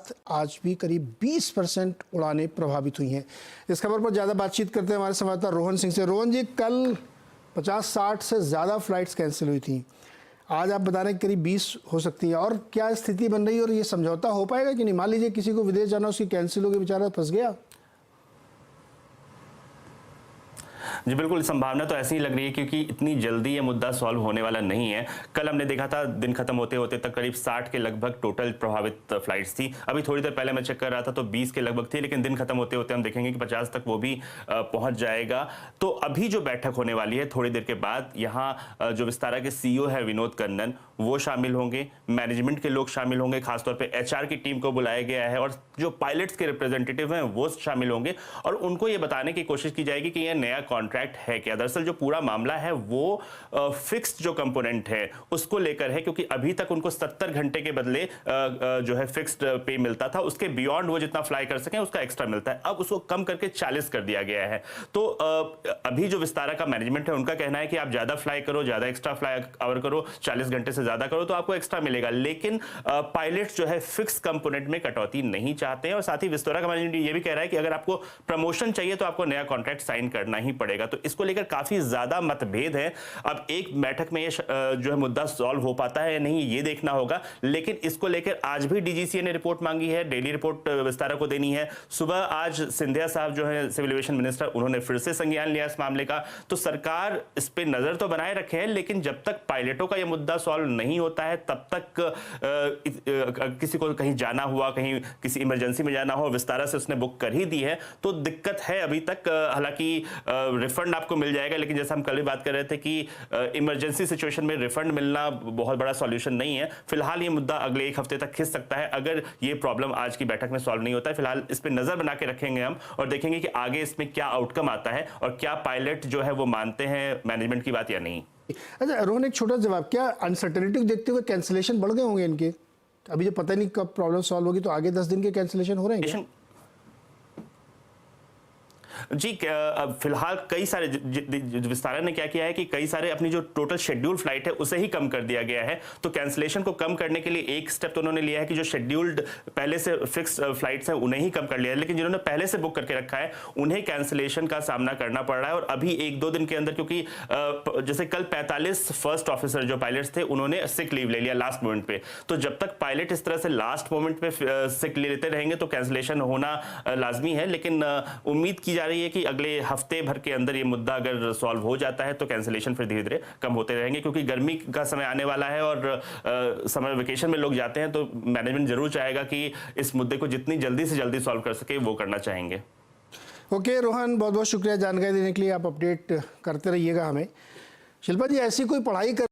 साथ आज भी करीब 20% उड़ानें प्रभावित हुई हैं। इस खबर पर ज़्यादा बातचीत करते हैं हमारे संवाददाता रोहन सिंह से। रोहन जी, कल 50-60 से ज़्यादा फ्लाइट्स कैंसिल हुई थी, आज आप बता रहे हैं करीब 20 हो सकती है, और क्या स्थिति बन रही है और ये समझौता हो पाएगा कि नहीं? मान लीजिए किसी को विदेश जाना, उसकी कैंसिल हो गई, बेचारा फंस गया। जी बिल्कुल, संभावना तो ऐसी ही लग रही है क्योंकि इतनी जल्दी ये मुद्दा सॉल्व होने वाला नहीं है। कल हमने देखा था दिन खत्म होते होते तक करीब 60 के लगभग टोटल प्रभावित फ्लाइट्स थी। अभी थोड़ी देर पहले मैं चेक कर रहा था तो 20 के लगभग थी, लेकिन दिन खत्म होते होते हम देखेंगे कि 50 तक वो भी पहुंच जाएगा। तो अभी जो बैठक होने वाली है थोड़ी देर के बाद, यहाँ जो विस्तारा के CEO है विनोद कन्नन, वो शामिल होंगे, मैनेजमेंट के लोग शामिल होंगे, खासतौर पर HR की टीम को बुलाया गया है, और जो पायलट्स के रिप्रेजेंटेटिव हैं वो शामिल होंगे, और उनको ये बताने की कोशिश की जाएगी कि यह नया कॉन्ट्रैक्ट है क्या। दरअसल जो पूरा मामला है वो फिक्स्ड जो कंपोनेंट है उसको लेकर है, क्योंकि अभी तक उनको 70 घंटे के बदले जो है फिक्स्ड पे मिलता था, उसके बियॉन्ड वो जितना फ्लाई कर सकें उसका एक्स्ट्रा मिलता है। अब उसको कम करके 40 कर दिया गया है। तो अभी जो विस्तारा का मैनेजमेंट है उनका कहना है कि आप ज्यादा फ्लाई करो, ज्यादा एक्स्ट्रा फ्लाई आवर करो, 40 घंटे से ज्यादा करो तो आपको एक्स्ट्रा मिलेगा, लेकिन पायलट्स जो है फिक्स कंपोनेंट में कटौती नहीं चाहते हैं। और साथ ही विस्तारा का मैनेजमेंट ये भी कह रहा है कि अगर आपको प्रमोशन चाहिए तो आपको नया कॉन्ट्रैक्ट साइन करना ही पड़ेगा। तो इसको लेकर काफी ज्यादा मतभेद है। अब एक बैठक में ये जो है मुद्दा सॉल्व हो पाता है या नहीं ये देखना होगा, लेकिन इसको लेकर आज भी DGCA ने रिपोर्ट मांगी है, डेली रिपोर्ट विस्तारा को देनी है। सुबह आज सिंधिया साहब जो है सिविल एविएशन मिनिस्टर, उन्होंने फिर से संज्ञान लिया इस मामले का। तो सरकार इस पे नजर तो बनाए रखे है, लेकिन जब तक पायलटों का यह मुद्दा सॉल्व नहीं होता है तब तक किसी को कहीं जाना हुआ, कहीं किसी इमरजेंसी में जाना हो, विस्तारा से उसने बुक कर ही दी है तो दिक्कत है अभी तक। हालांकि रिफंड आपको मिल जाएगा, लेकिन जैसा हम कल भी बात कर रहे थे कि इमरजेंसी सिचुएशन में रिफंड मिलना बहुत बड़ा सॉल्यूशन नहीं है। फिलहाल ये मुद्दा अगले 1 हफ्ते तक खिंच सकता है अगर ये प्रॉब्लम आज की बैठक में सॉल्व नहीं होता है। फिलहाल इस पर नजर बना के रखेंगे हम और देखेंगे कि आगे इसमें क्या आउटकम आता है और क्या पायलट जो है वो मानते हैं मैनेजमेंट की बात या नहीं। अच्छा रोहन, एक छोटा जवाब, क्या अनसर्टेनिटी देखते हुए कैंसिलेशन बढ़ गए होंगे इनके? अभी जो पता नहीं कब प्रॉब्लम सॉल्व होगी तो आगे 10 दिन के कैंसिलेशन हो रहे हैं? जी फिलहाल कई सारे विस्तारा ने क्या किया है कि कई सारे अपनी जो टोटल शेड्यूल्ड फ्लाइट है उसे ही कम कर दिया गया है। तो कैंसिलेशन को कम करने के लिए एक स्टेप तो उन्होंने लिया है कि जो शेड्यूल्ड पहले से फिक्स फ्लाइट्स हैं उन्हें ही कम कर लिया है, लेकिन जिन्होंने पहले से बुक करके रखा है उन्हें कैंसिलेशन का सामना करना पड़ रहा है। और अभी 1-2 दिन के अंदर, क्योंकि जैसे कल 45 फर्स्ट ऑफिसर जो पायलट्स थे उन्होंने सिक लीव ले लिया लास्ट मोमेंट पे, तो जब तक पायलट इस तरह से लास्ट मोमेंट पे सिक लेते रहेंगे तो कैंसिलेशन होना लाजमी है। लेकिन उम्मीद की जा रही है कि अगले हफ्ते भर के अंदर ये मुद्दा अगर सॉल्व हो जाता है तो कैंसिलेशन फिर धीरे धीरे कम होते रहेंगे, क्योंकि गर्मी का समय आने वाला है और समर वेकेशन में लोग जाते हैं, तो मैनेजमेंट जरूर चाहेगा कि इस मुद्दे को जितनी जल्दी से जल्दी सॉल्व कर सके वो करना चाहेंगे। ओके रोहन, बहुत बहुत शुक्रिया जानकारी देने के लिए। आप अपडेट करते रहिएगा हमें। शिल्पा जी, ऐसी कोई पढ़ाई कर